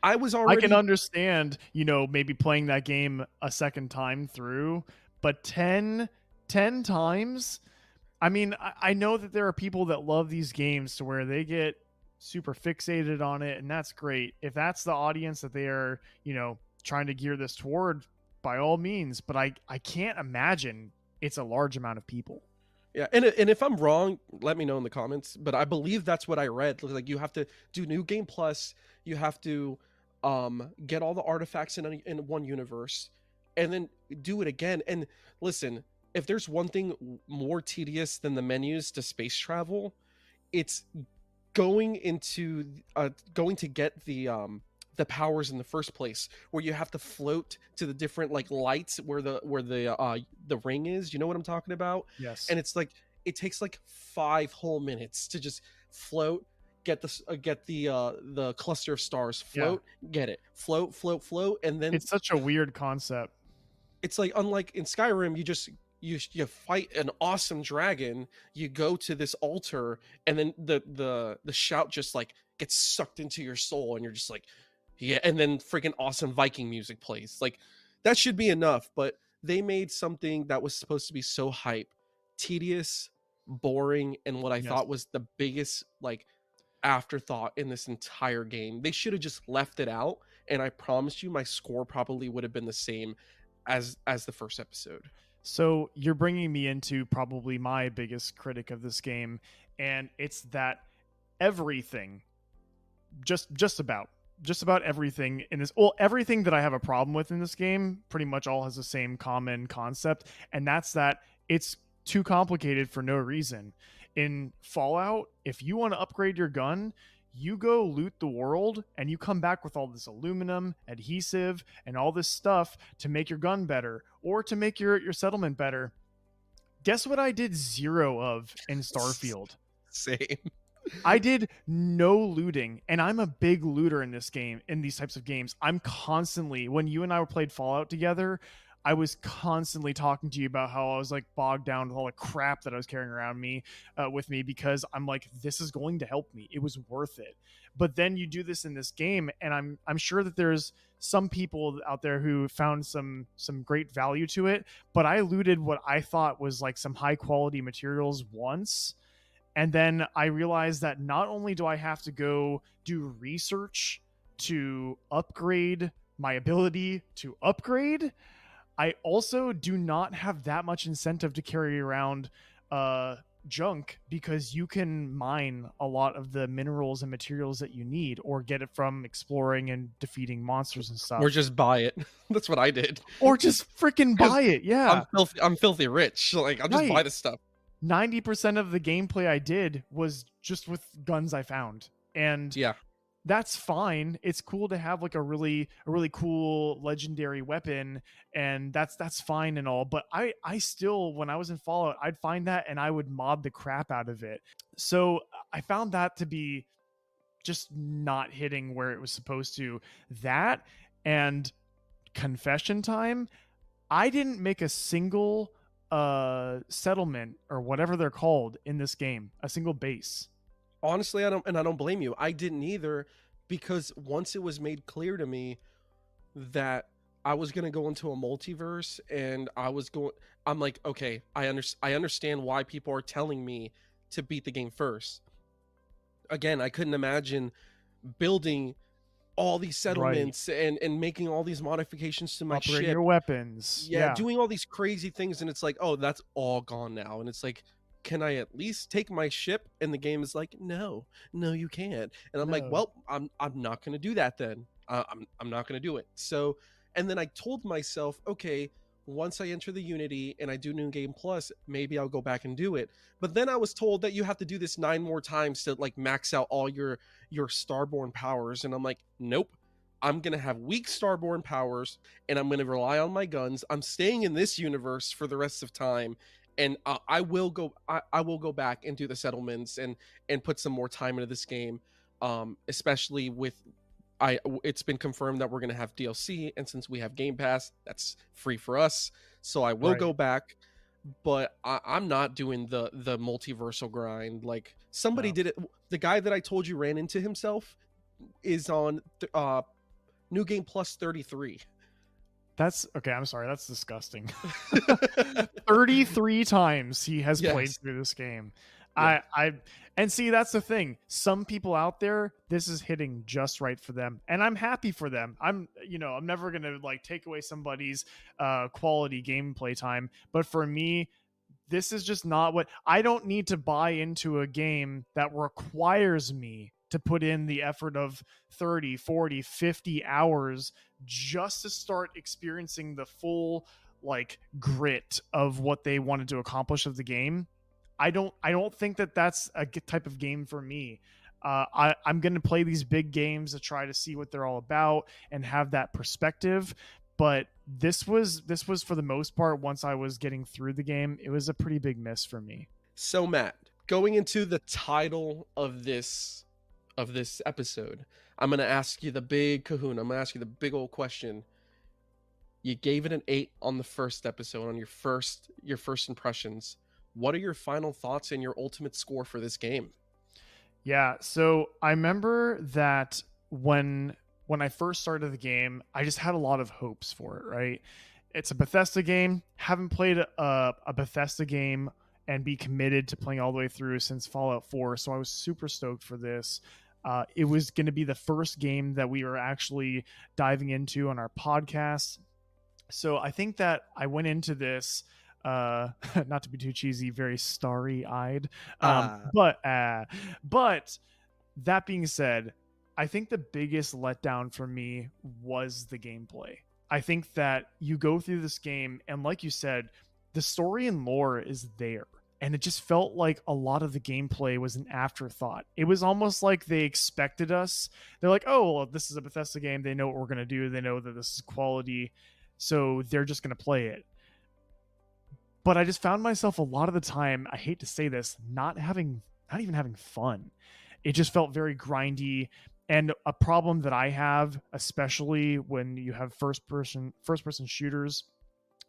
B: I was
A: I can
B: already
A: understand, maybe playing that game a second time through, but 10 times. I mean, I know that there are people that love these games to where they get super fixated on it, and that's great. If that's the audience that they are, trying to gear this toward, by all means. But I can't imagine it's a large amount of people.
B: Yeah, and if I'm wrong, let me know in the comments. But I believe that's what I read. Like you have to do New Game Plus, you have to get all the artifacts in one universe, and then do it again. And listen, if there's one thing more tedious than the menus to space travel, it's going to get the powers in the first place, where you have to float to the different like lights where the ring is. You know what I'm talking about?
A: Yes.
B: And it's like it takes like 5 whole minutes to just float, get the cluster of stars, float, get it, float, and then
A: It's such a weird concept.
B: it's like, unlike in Skyrim, you fight an awesome dragon, you go to this altar, and then the shout just like gets sucked into your soul, and you're just like, yeah, and then freaking awesome Viking music plays. Like that should be enough, but they made something that was supposed to be so hype tedious, boring, and what I
A: Yes.
B: thought was the biggest like afterthought in this entire game. They should have just left it out, and I promise you my score probably would have been the same as the first episode.
A: So you're bringing me into probably my biggest critic of this game, and it's that everything, just about everything in this, well, everything that I have a problem with in this game pretty much all has the same common concept, and that's that it's too complicated for no reason. In Fallout, if you want to upgrade your gun, you go loot the world and you come back with all this aluminum, adhesive, and all this stuff to make your gun better or to make your settlement better. Guess what I did 0 of in Starfield?
B: Same.
A: I did no looting, and I'm a big looter in this game, in these types of games. I'm constantly, when you and I were played Fallout together, I was constantly talking to you about how I was like bogged down with all the crap that I was carrying around with me, because I'm like, this is going to help me. It was worth it. But then you do this in this game, and I'm sure that there's some people out there who found some great value to it. But I looted what I thought was like some high quality materials once. And then I realized that not only do I have to go do research to upgrade my ability to upgrade, I also do not have that much incentive to carry around junk, because you can mine a lot of the minerals and materials that you need, or get it from exploring and defeating monsters and stuff.
B: Or just buy it. That's what I did.
A: Or just freaking buy it. Yeah.
B: I'm filthy rich. Like I'll just buy
A: Right.
B: the stuff.
A: 90% of the gameplay I did was just with guns I found. And
B: Yeah.
A: that's fine. It's cool to have like a really cool legendary weapon, and that's fine and all. But I still, when I was in Fallout, I'd find that and I would mod the crap out of it. So I found that to be just not hitting where it was supposed to. That, and confession time, I didn't make a single settlement or whatever they're called in this game, a single base.
B: Honestly, I don't blame you. I didn't either, because once it was made clear to me that I was going to go into a multiverse and I'm like, okay, I understand why people are telling me to beat the game first. Again, I couldn't imagine building all these
A: Right.
B: settlements and making all these modifications to my
A: Upgrading your
B: ship.
A: weapons.
B: Yeah,
A: Yeah.
B: doing all these crazy things, and it's like, oh, that's all gone now. And it's like, can I at least take my ship? And the game is like, no, no, you can't. And I'm like,
A: No.
B: well, I'm not gonna do that then. I'm not gonna do it. So, and then I told myself, okay, once I enter the Unity and I do New Game Plus, maybe I'll go back and do it. But then I was told that you have to do this 9 more times to like max out all your Starborn powers, and I'm like, nope. I'm gonna have weak Starborn powers, and I'm going to rely on my guns. I'm staying in this universe for the rest of time, and I will go. I will go back and do the settlements and put some more time into this game, especially with. It's been confirmed that we're going to have DLC, and since we have Game Pass, that's free for us. So I will go
A: Right.
B: back, but I'm not doing the multiversal grind. Like somebody
A: No.
B: did it. The guy that I told you ran into himself is on New Game Plus 33.
A: That's okay. I'm sorry. That's disgusting. 33 times he has played
B: Yes.
A: through this game.
B: Yeah.
A: And see, that's the thing. Some people out there, this is hitting just right for them, and I'm happy for them. I'm never gonna like take away somebody's quality gameplay time, but for me, this is just not what I don't need to buy into a game that requires me to put in the effort of 30, 40, 50 hours just to start experiencing the full like grit of what they wanted to accomplish of the game. I don't think that that's a type of game for me. I'm going to play these big games to try to see what they're all about and have that perspective. But this was for the most part, once I was getting through the game, it was a pretty big miss for me.
B: So Matt, going into the title of this episode, I'm gonna ask you the big kahuna. I'm gonna ask you the big old question. You gave it an 8 on the first episode, on your first impressions. What are your final thoughts and your ultimate score for this game?
A: Yeah, so I remember that when I first started the game, I just had a lot of hopes for it, right? It's a Bethesda game. Haven't played a Bethesda game and be committed to playing all the way through since Fallout 4, so I was super stoked for this. It was going to be the first game that we were actually diving into on our podcast. So I think that I went into this not to be too cheesy, very starry-eyed.
B: Ah.
A: But that being said, I think the biggest letdown for me was the gameplay. I think that you go through this game, and like you said, the story and lore is there. And it just felt like a lot of the gameplay was an afterthought. It was almost like they expected us. They're like, oh, well, this is a Bethesda game. They know what we're going to do. They know that this is quality. So they're just going to play it. But I just found myself a lot of the time, I hate to say this, not even having fun. It just felt very grindy. And a problem that I have, especially when you have first person shooters,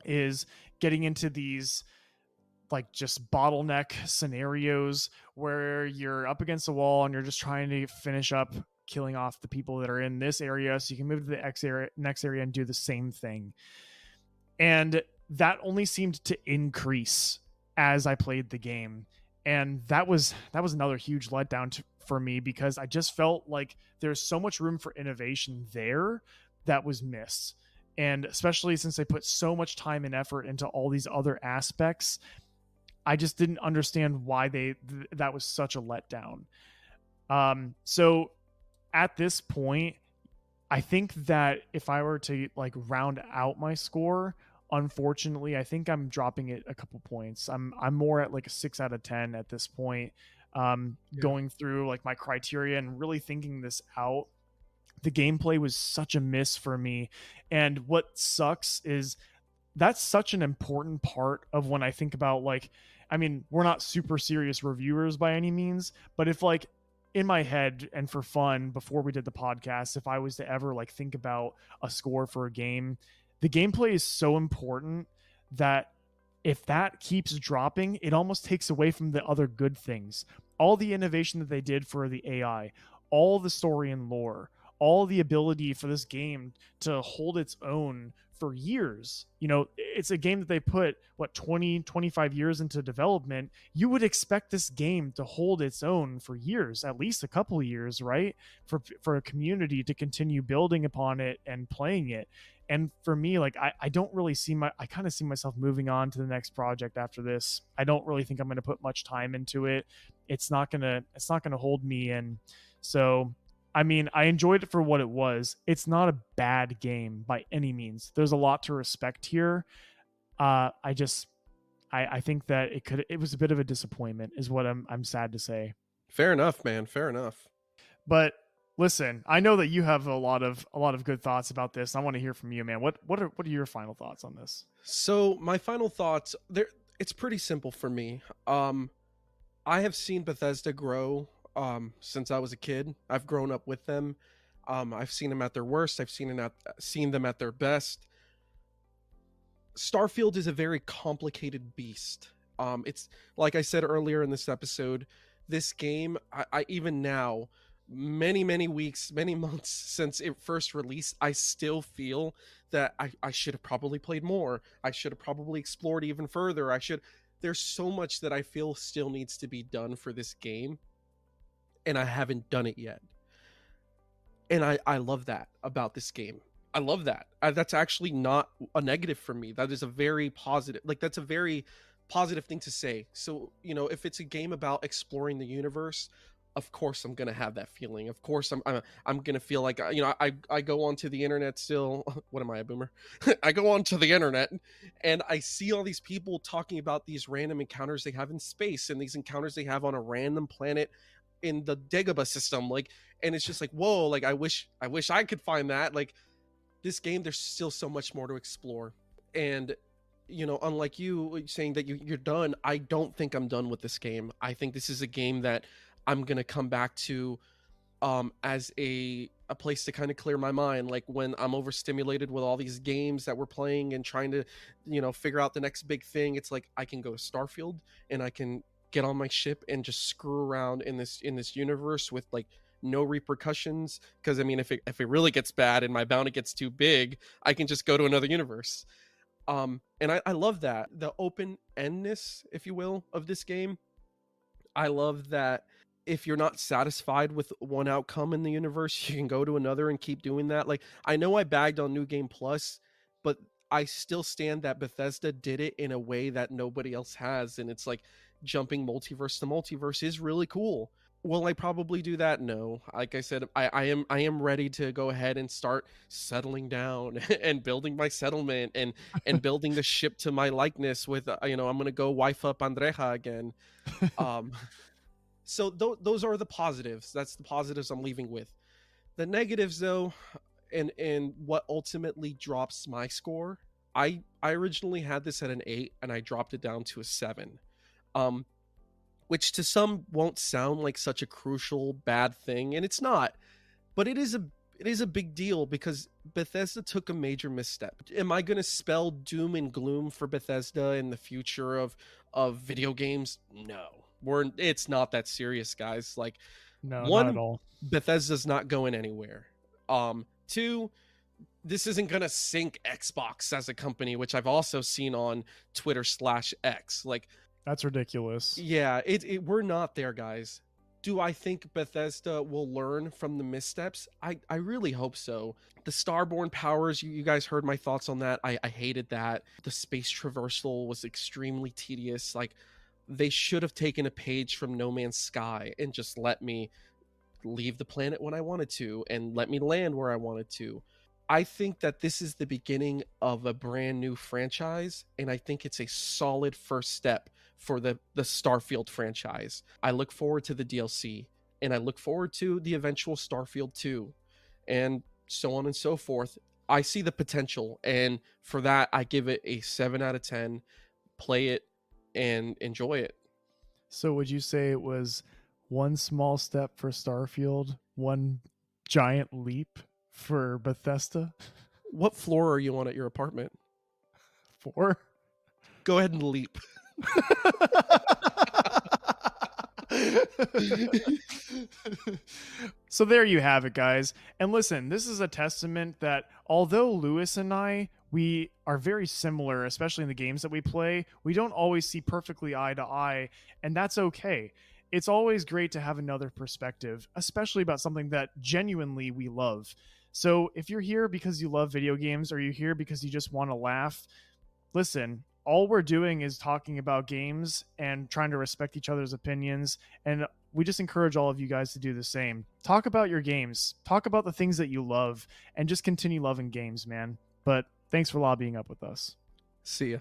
A: is getting into these like just bottleneck scenarios where you're up against a wall and you're just trying to finish up killing off the people that are in this area so you can move to the next area and do the same thing. And that only seemed to increase as I played the game. And that was another huge letdown for me, because I just felt like there's so much room for innovation there that was missed. And especially since they put so much time and effort into all these other aspects, I just didn't understand why that was such a letdown. So at this point, I think that if I were to like round out my score, unfortunately, I think I'm dropping it a couple points. I'm more at like a 6 out of 10 at this point. Going through like my criteria and really thinking this out, the gameplay was such a miss for me. And what sucks is that's such an important part of when I think about like, I mean, we're not super serious reviewers by any means, but if like in my head and for fun before we did the podcast, if I was to ever like think about a score for a game, the gameplay is so important that if that keeps dropping, it almost takes away from the other good things. All the innovation that they did for the AI, all the story and lore, all the ability for this game to hold its own for years. You know, it's a game that they put 20-25 years into development. You would expect this game to hold its own for years, at least a couple of years, right? For a community to continue building upon it and playing it. And for me, like, I don't really see I kind of see myself moving on to the next project after this. I don't really think I'm going to put much time into it. It's not gonna hold me in. So I mean, I enjoyed it for what it was. It's not a bad game by any means. There's a lot to respect here. I think that it was a bit of a disappointment, is what I'm sad to say.
B: Fair enough, man. Fair enough.
A: But listen, I know that you have a lot of good thoughts about this. I want to hear from you, man. What are your final thoughts on this?
B: So my final thoughts, it's pretty simple for me. I have seen Bethesda grow since I was a kid. I've grown up with them. I've seen them at their worst. I've seen them at their best. Starfield is a very complicated beast. It's like I said earlier in this episode, this game, I even now, many weeks, many months since it first released, I still feel that I should have probably played more. I should have probably explored even further. There's so much that I feel still needs to be done for this game, and I haven't done it yet. And I love that about this game. I love that. That's actually not a negative for me. That is a very positive, that's a very positive thing to say. So, if it's a game about exploring the universe, of course I'm gonna have that feeling. Of course I'm gonna feel like, I go onto the internet still. What am I, a boomer? I go onto the internet and I see all these people talking about these random encounters they have in space and these encounters they have on a random planet in the Dagobah system. And it's just like, whoa, I wish I could find that. This game, there's still so much more to explore. And unlike you saying that you're done, I don't think I'm done with this game. I think this is a game that I'm gonna come back to as a place to kind of clear my mind. Like when I'm overstimulated with all these games that we're playing and trying to figure out the next big thing, it's like I can go to Starfield and I can get on my ship and just screw around in this universe with no repercussions. Because I mean, if it really gets bad and my bounty gets too big, I can just go to another universe. And I love that, the open-endedness, if you will, of this game. I love that if you're not satisfied with one outcome in the universe, you can go to another and keep doing that. I know I bagged on New Game Plus, but I still stand that Bethesda did it in a way that nobody else has, and it's jumping multiverse to multiverse is really cool. Will I probably do that? No. Like I said, I am ready to go ahead and start settling down and building my settlement and building the ship to my likeness with I'm gonna go wife up Andreja again. So those are the positives. That's the positives I'm leaving with. The negatives, though, and what ultimately drops my score, I originally had this at an 8 and I dropped it down to a 7. Which to some won't sound like such a crucial bad thing, and it's not, but it is a big deal because Bethesda took a major misstep. Am I going to spell doom and gloom for Bethesda in the future of video games? No. It's not that serious, guys.
A: No,
B: one,
A: not at all.
B: Bethesda's not going anywhere. 2, this isn't going to sink Xbox as a company, which I've also seen on Twitter/X.
A: That's ridiculous.
B: Yeah, we're not there, guys. Do I think Bethesda will learn from the missteps? I really hope so. The Starborn powers, you guys heard my thoughts on that. I hated that. The space traversal was extremely tedious. They should have taken a page from No Man's Sky and just let me leave the planet when I wanted to and let me land where I wanted to. I think that this is the beginning of a brand new franchise, and I think it's a solid first step for the Starfield franchise. I look forward to the DLC, and I look forward to the eventual Starfield 2, and so on and so forth. I see the potential, and for that, I give it a 7 out of 10. Play it and enjoy it.
A: So would you say it was one small step for Starfield, one giant leap for Bethesda?
B: What floor are you on at your apartment?
A: 4?
B: Go ahead and leap.
A: So there you have it, guys. And listen, this is a testament that although Lewis and I, we are very similar, especially in the games that we play, we don't always see perfectly eye to eye, and that's okay. It's always great to have another perspective, especially about something that genuinely we love. So if you're here because you love video games or you're here because you just want to laugh, listen, all we're doing is talking about games and trying to respect each other's opinions. And we just encourage all of you guys to do the same. Talk about your games, talk about the things that you love, and just continue loving games, man. But thanks for lobbying up with us.
B: See ya.